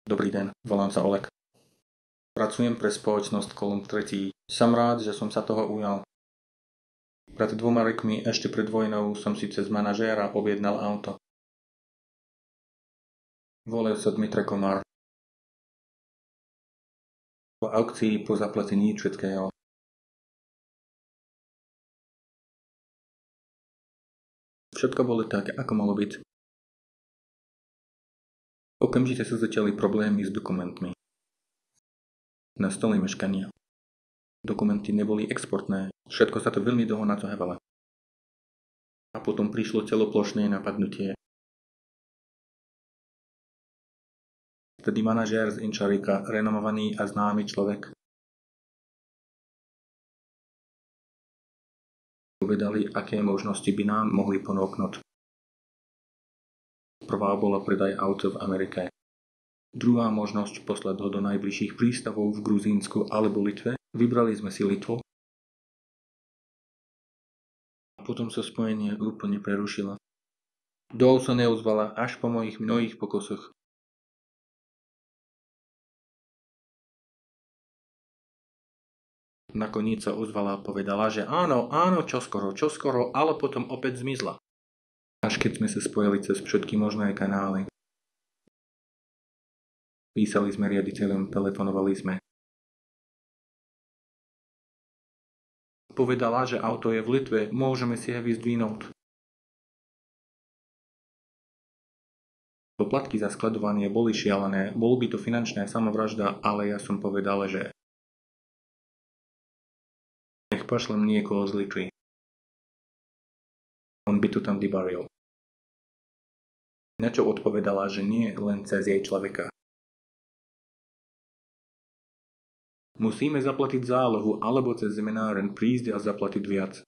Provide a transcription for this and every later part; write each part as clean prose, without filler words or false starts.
Dobrý deň, volám sa Oleg. Pracujem pre spoločnosť Kolumb 3. Som rád, že som sa toho ujal. Pred 2 rokmi, ešte pred vojnou, som si cez manažéra objednal auto. Volal sa Dmitre Komár. Po aukcii, po zaplatení všetkého. Všetko bolo tak, ako malo byť. Okamžite sa začali problémy s dokumentmi. Nastali meškania. Dokumenty neboli exportné, všetko sa to veľmi dlho naťahovalo. A potom prišlo celoplošné napadnutie. Vtedy manažér z Inčarika, renomovaný a známy človek, povedali, aké možnosti by nám mohli ponúknuť. Prvá bola predaj auta v Amerike. Druhá možnosť poslať ho do najbližších prístavov v Gruzínsku alebo Litve. Vybrali sme si Litvu. A potom sa spojenie úplne prerušilo. Dol sa neozvala až po mojich mnohých pokusoch. Nakoniec sa ozvala a povedala, že áno, čoskoro, ale potom opäť zmizla. Až keď sme sa spojili cez všetky možné kanály. Písali sme riaditeľom, telefonovali sme. Povedala, že auto je v Litve, môžeme si ho vyzdvihnúť. Poplatky za skladovanie boli šialené, bol by to finančná samovražda, ale ja som povedal, že nech pošlem niekoho z Litvy. On by to tam vybaril. Na čo odpovedala, že nie len cez jej človeka. Musíme zaplatiť zálohu alebo cez semináren prísť a zaplatiť viac.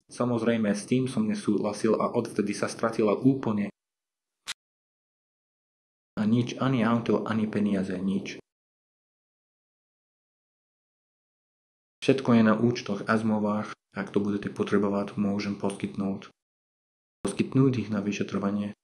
Samozrejme, s tým som nesúhlasil a odvtedy sa stratila úplne. A nič, ani auto, ani peniaze, nič. Všetko je na účtoch a zmluvách, ak to budete potrebovať, môžem poskytnúť. Poskytnúť ich na vyšetrovanie.